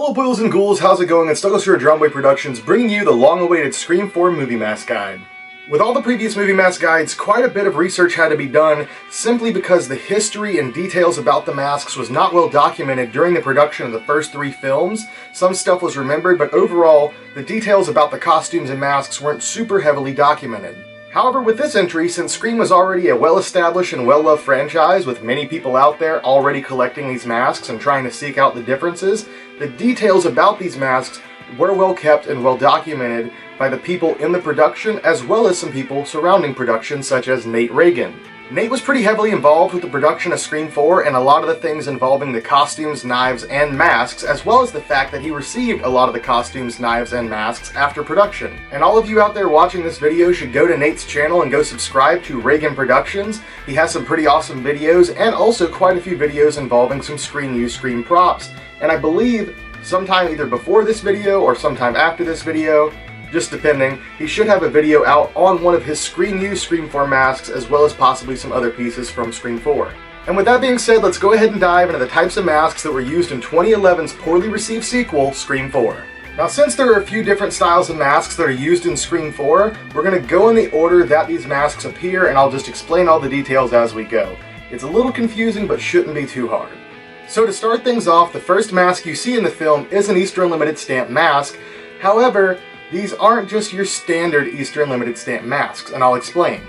Hello boils and ghouls, how's it going? It's Douglas here at Drumway Productions, bringing you the long-awaited Scream 4 movie mask guide. With all the previous movie mask guides, quite a bit of research had to be done simply because the history and details about the masks was not well documented during the production of the first 3 films. Some stuff was remembered, but overall, the details about the costumes and masks weren't super heavily documented. However, with this entry, since Scream was already a well-established and well-loved franchise with many people out there already collecting these masks and trying to seek out the differences, the details about these masks were well kept and well documented by the people in the production as well as some people surrounding production such as Nate Ragon. Nate was pretty heavily involved with the production of Scream 4 and a lot of the things involving the costumes, knives, and masks, as well as the fact that he received a lot of the costumes, knives, and masks after production. And all of you out there watching this video should go to Nate's channel and go subscribe to Ragon Productions. He has some pretty awesome videos and also quite a few videos involving some Scream use Scream props. And I believe sometime either before this video or sometime after this video, just depending, he should have a video out on one of his Scream use Scream 4 masks as well as possibly some other pieces from Scream 4. And with that being said, let's go ahead and dive into the types of masks that were used in 2011's poorly received sequel, Scream 4. Now since there are a few different styles of masks that are used in Scream 4, we're going to go in the order that these masks appear and I'll just explain all the details as we go. It's a little confusing but shouldn't be too hard. So to start things off, the first mask you see in the film is an Easter Unlimited stamp mask. However, these aren't just your standard Easter Unlimited stamp masks, and I'll explain.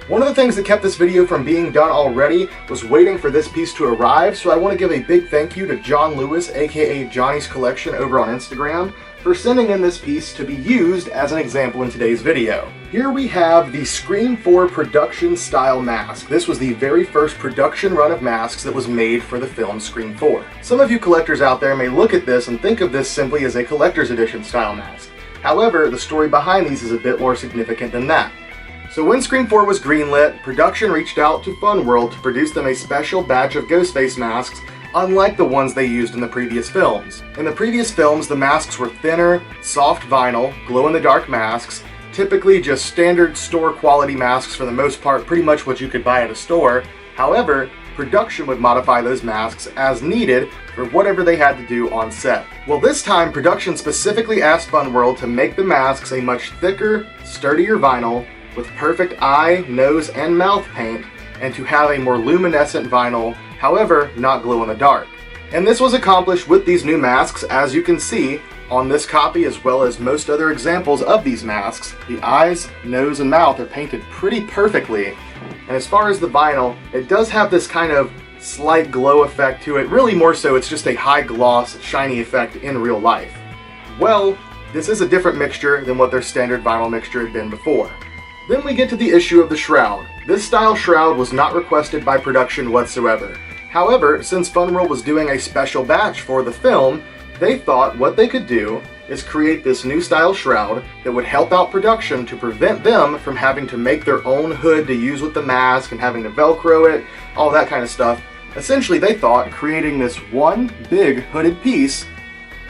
One of the things that kept this video from being done already was waiting for this piece to arrive, so I want to give a big thank you to John Lewis, aka Johnny's Collection over on Instagram, for sending in this piece to be used as an example in today's video. Here we have the Scream 4 production style mask. This was the very first production run of masks that was made for the film Scream 4. Some of you collectors out there may look at this and think of this simply as a collector's edition style mask. However, the story behind these is a bit more significant than that. So when Scream 4 was greenlit, production reached out to Funworld to produce them a special batch of Ghostface masks, unlike the ones they used in the previous films. In the previous films, the masks were thinner, soft vinyl, glow-in-the-dark masks, typically just standard store quality masks for the most part, pretty much what you could buy at a store. However, production would modify those masks as needed for whatever they had to do on set. Well, this time, production specifically asked Funworld to make the masks a much thicker, sturdier vinyl with perfect eye, nose, and mouth paint, and to have a more luminescent vinyl, however, not glow in the dark. And this was accomplished with these new masks, as you can see on this copy as well as most other examples of these masks. The eyes, nose, and mouth are painted pretty perfectly. And as far as the vinyl, it does have this kind of slight glow effect to it. Really more so, it's just a high gloss, shiny effect in real life. Well, this is a different mixture than what their standard vinyl mixture had been before. Then we get to the issue of the Shroud. This style Shroud was not requested by production whatsoever. However, since Funworld was doing a special batch for the film, they thought what they could do is create this new style Shroud that would help out production to prevent them from having to make their own hood to use with the mask and having to Velcro it, all that kind of stuff. Essentially, they thought creating this one big hooded piece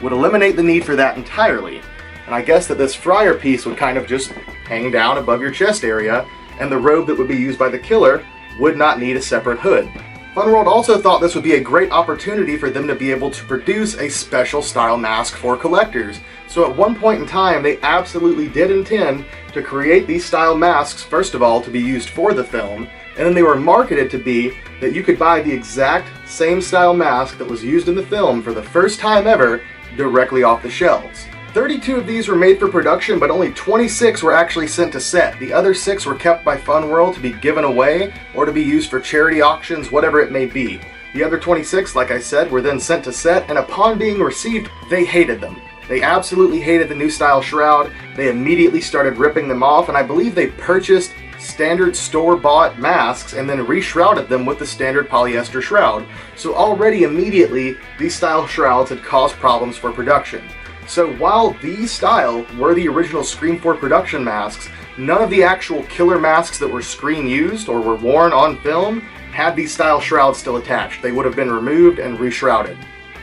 would eliminate the need for that entirely. And I guess that this friar piece would kind of just hang down above your chest area, and the robe that would be used by the killer would not need a separate hood. Funworld also thought this would be a great opportunity for them to be able to produce a special style mask for collectors. So at one point in time, they absolutely did intend to create these style masks, first of all, to be used for the film, and then they were marketed to be that you could buy the exact same style mask that was used in the film for the first time ever directly off the shelves. 32 of these were made for production, but only 26 were actually sent to set. The other 6 were kept by Funworld to be given away or to be used for charity auctions, whatever it may be. The other 26, like I said, were then sent to set, and upon being received, they hated them. They absolutely hated the new style Shroud. They immediately started ripping them off, and I believe they purchased standard store-bought masks and then re-shrouded them with the standard polyester shroud. So already immediately, these style shrouds had caused problems for production. So while these style were the original Scream 4 production masks, none of the actual killer masks that were Scream used or were worn on film had these style shrouds still attached. They would have been removed and re-shrouded.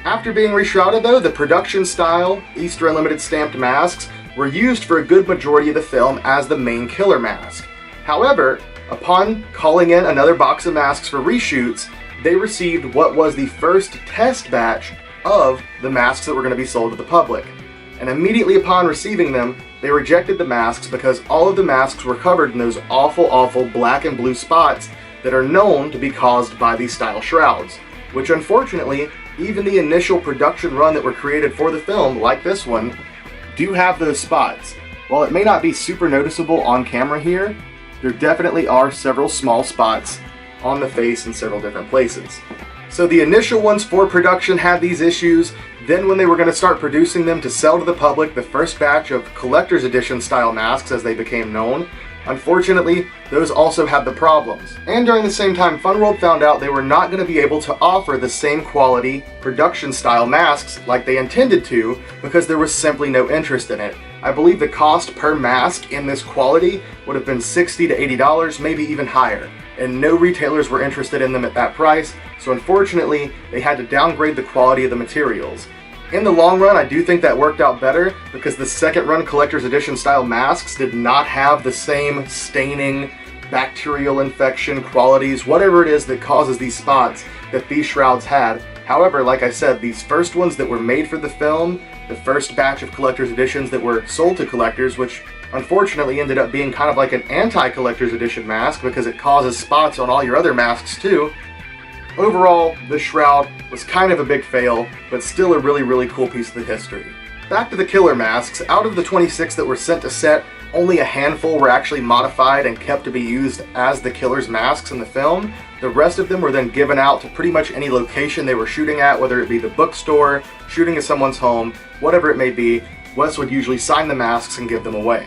After being re-shrouded though, the production style Easter Unlimited stamped masks were used for a good majority of the film as the main killer mask. However, upon calling in another box of masks for reshoots, they received what was the first test batch of the masks that were going to be sold to the public. And immediately upon receiving them, they rejected the masks because all of the masks were covered in those awful black and blue spots that are known to be caused by these style shrouds, which unfortunately, even the initial production run that were created for the film, like this one, do have those spots. While it may not be super noticeable on camera here, there definitely are several small spots on the face in several different places. So the initial ones for production had these issues. Then when they were going to start producing them to sell to the public, the first batch of collector's edition style masks as they became known, unfortunately, those also had the problems. And during the same time, Funworld found out they were not going to be able to offer the same quality production style masks like they intended to because there was simply no interest in it. I believe the cost per mask in this quality would have been $60 to $80, maybe even higher. And no retailers were interested in them at that price, so unfortunately, they had to downgrade the quality of the materials. In the long run, I do think that worked out better because the second run collector's edition style masks did not have the same staining, bacterial infection qualities, whatever it is that causes these spots that these shrouds had. However, like I said, these first ones that were made for the film, the first batch of collector's editions that were sold to collectors, which unfortunately ended up being kind of like an anti-collector's edition mask because it causes spots on all your other masks too. Overall, this shroud was kind of a big fail, but still a really cool piece of the history. Back to the killer masks, out of the 26 that were sent to set, only a handful were actually modified and kept to be used as the killer's masks in the film. The rest of them were then given out to pretty much any location they were shooting at, whether it be the bookstore, shooting at someone's home, whatever it may be. Wes would usually sign the masks and give them away.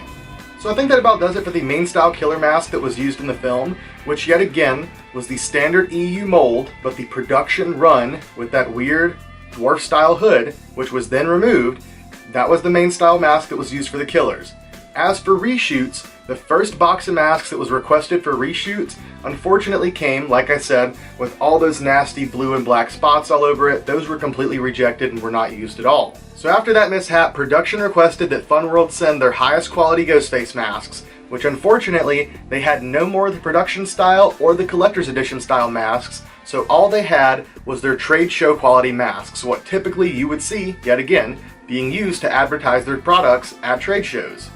So I think that about does it for the main style killer mask that was used in the film, which yet again was the standard EU mold, but the production run with that weird dwarf style hood, which was then removed. That was the main style mask that was used for the killers. As for reshoots, the first box of masks that was requested for reshoots unfortunately came, like I said, with all those nasty blue and black spots all over it. Those were completely rejected and were not used at all. So after that mishap, production requested that Funworld send their highest quality Ghostface masks, which unfortunately they had no more of the production style or the collector's edition style masks, so all they had was their trade show quality masks, what typically you would see, yet again, being used to advertise their products at trade shows.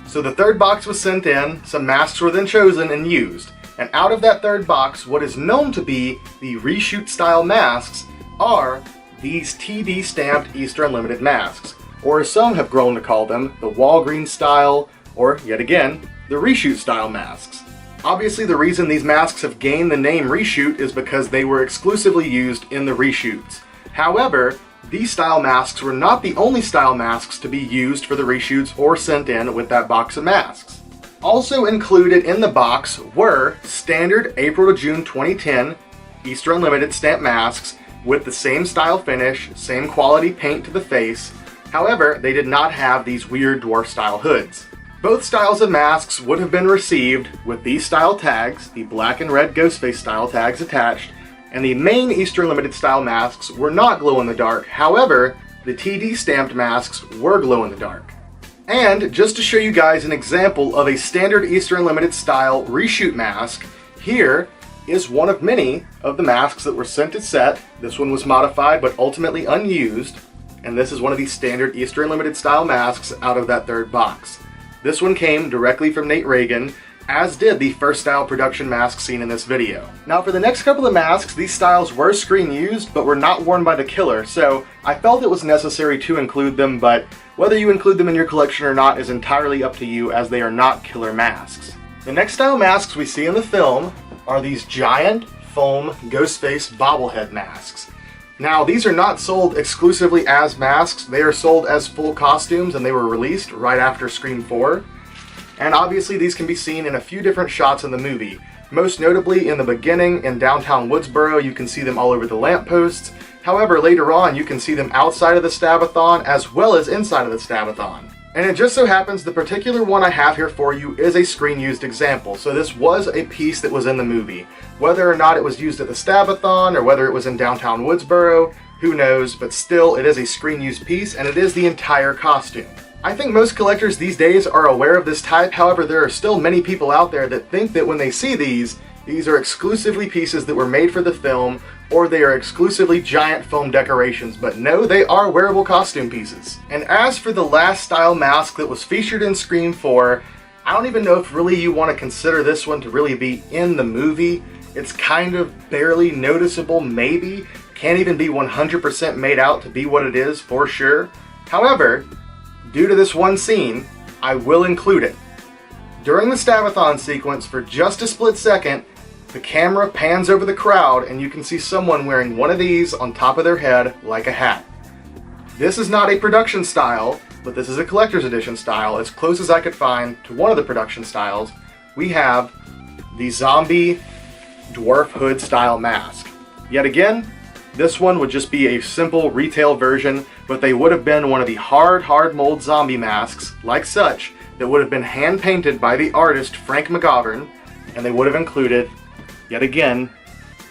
So the third box was sent in, some masks were then chosen and used, and out of that third box, what is known to be the reshoot style masks are these TD stamped Easter Unlimited masks, or as some have grown to call them, the Walgreens style, or yet again, the reshoot style masks. Obviously the reason these masks have gained the name reshoot is because they were exclusively used in the reshoots. However, these style masks were not the only style masks to be used for the reshoots or sent in with that box of masks. Also included in the box were standard April to June 2010 Easter Unlimited stamp masks with the same style finish, same quality paint to the face. However, they did not have these weird dwarf style hoods. Both styles of masks would have been received with these style tags, the black and red Ghostface style tags attached, and the main Easter Unlimited style masks were not glow in the dark. However, the TD stamped masks were glow in the dark. And just to show you guys an example of a standard Easter Unlimited style reshoot mask, here is one of many of the masks that were sent to set. This one was modified but ultimately unused, and this is one of the standard Easter Unlimited style masks out of that third box. This one came directly from Nate Ragon, as did the first style production mask seen in this video. Now for the next couple of masks, these styles were screen used but were not worn by the killer, so I felt it was necessary to include them, but whether you include them in your collection or not is entirely up to you, as they are not killer masks. The next style masks we see in the film are these giant foam Ghostface bobblehead masks. Now these are not sold exclusively as masks, they are sold as full costumes, and they were released right after Scream 4. And obviously these can be seen in a few different shots in the movie. Most notably in the beginning in downtown Woodsboro, you can see them all over the lampposts. However, later on you can see them outside of the Stabathon as well as inside of the Stabathon. And it just so happens the particular one I have here for you is a screen used example. So this was a piece that was in the movie. Whether or not it was used at the Stabathon or whether it was in downtown Woodsboro, who knows, but still it is a screen used piece and it is the entire costume. I think most collectors these days are aware of this type, however there are still many people out there that think that when they see these, These are exclusively pieces that were made for the film, or they are exclusively giant foam decorations, but no, they are wearable costume pieces. And as for the last style mask that was featured in Scream 4, I don't even know if really you want to consider this one to really be in the movie. It's kind of barely noticeable, maybe. Can't even be 100% made out to be what it is for sure. However, due to this one scene, I will include it. During the Stabathon sequence, for just a split second, the camera pans over the crowd and you can see someone wearing one of these on top of their head like a hat. This is not a production style, but this is a collector's edition style, as close as I could find to one of the production styles. We have the zombie dwarf hood style mask. Yet again, this one would just be a simple retail version, but they would have been one of the hard mold zombie masks, like such, that would have been hand painted by the artist Frank McGovern, and they would have included, yet again,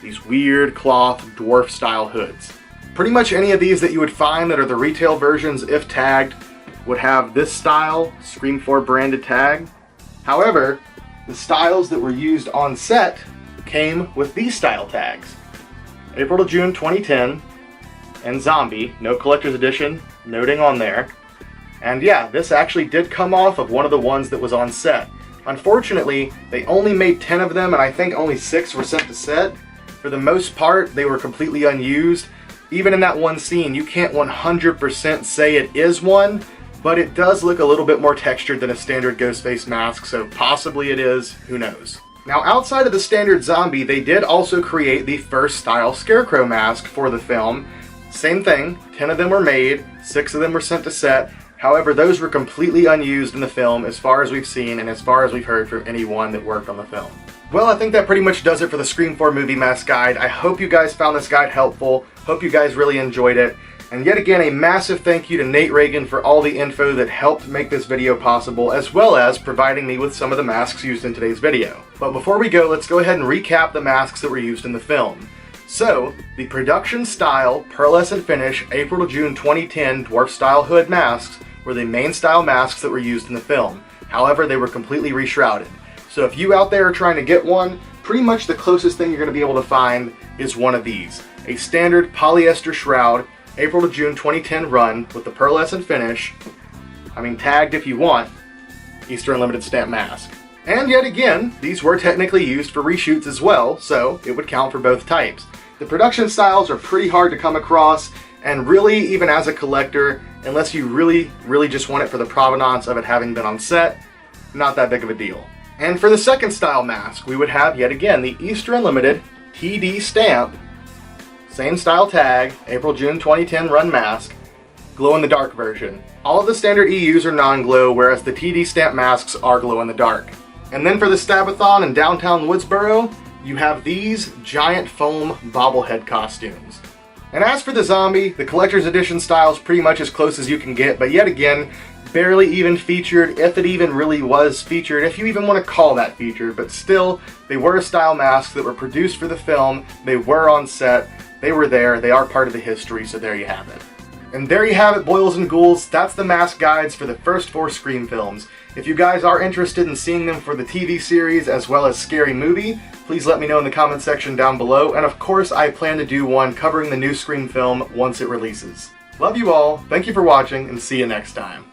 these weird cloth dwarf style hoods. Pretty much any of these that you would find that are the retail versions, if tagged, would have this style Scream 4 branded tag. However, the styles that were used on set came with these style tags. April to June 2010, and Zombie, no collector's edition, noting on there. And yeah, this actually did come off of one of the ones that was on set. Unfortunately, they only made 10 of them, and I think only 6 were sent to set. For the most part, they were completely unused. Even in that one scene, you can't 100% say it is one, but it does look a little bit more textured than a standard ghost face mask, so possibly it is, who knows. Now, outside of the standard zombie, they did also create the first style Scarecrow Mask for the film. Same thing, 10 of them were made, 6 of them were sent to set. However, those were completely unused in the film as far as we've seen and as far as we've heard from anyone that worked on the film. Well, I think that pretty much does it for the Scream 4 movie mask guide. I hope you guys found this guide helpful. Hope you guys really enjoyed it. And yet again, a massive thank you to Nate Ragon for all the info that helped make this video possible, as well as providing me with some of the masks used in today's video. But before we go, let's go ahead and recap the masks that were used in the film. So, the production style, pearlescent finish, April to June 2010 dwarf style hood masks were the main style masks that were used in the film. However, they were completely reshrouded. So if you out there are trying to get one, pretty much the closest thing you're going to be able to find is one of these. A standard polyester shroud, April to June 2010 run with the pearlescent finish, tagged if you want, Easter Unlimited stamp mask. And yet again, these were technically used for reshoots as well, so it would count for both types. The production styles are pretty hard to come across, and really, even as a collector, unless you really just want it for the provenance of it having been on set, not that big of a deal. And for the second style mask, we would have, yet again, the Easter Unlimited TD stamp, same style tag, April-June 2010 run mask, glow-in-the-dark version. All of the standard EUs are non-glow, whereas the TD stamp masks are glow-in-the-dark. And then for the Stabathon in downtown Woodsboro, you have these giant foam bobblehead costumes. And as for the zombie, the collector's edition style is pretty much as close as you can get, but yet again, barely even featured, if it even really was featured, if you even want to call that featured, but still, they were a style mask that were produced for the film, they were on set, they were there, they are part of the history, so there you have it. And there you have it, boils and ghouls, that's the mask guides for the first 4 Scream films. If you guys are interested in seeing them for the TV series as well as Scary Movie, please let me know in the comment section down below, and of course I plan to do one covering the new Scream film once it releases. Love you all, thank you for watching, and see you next time.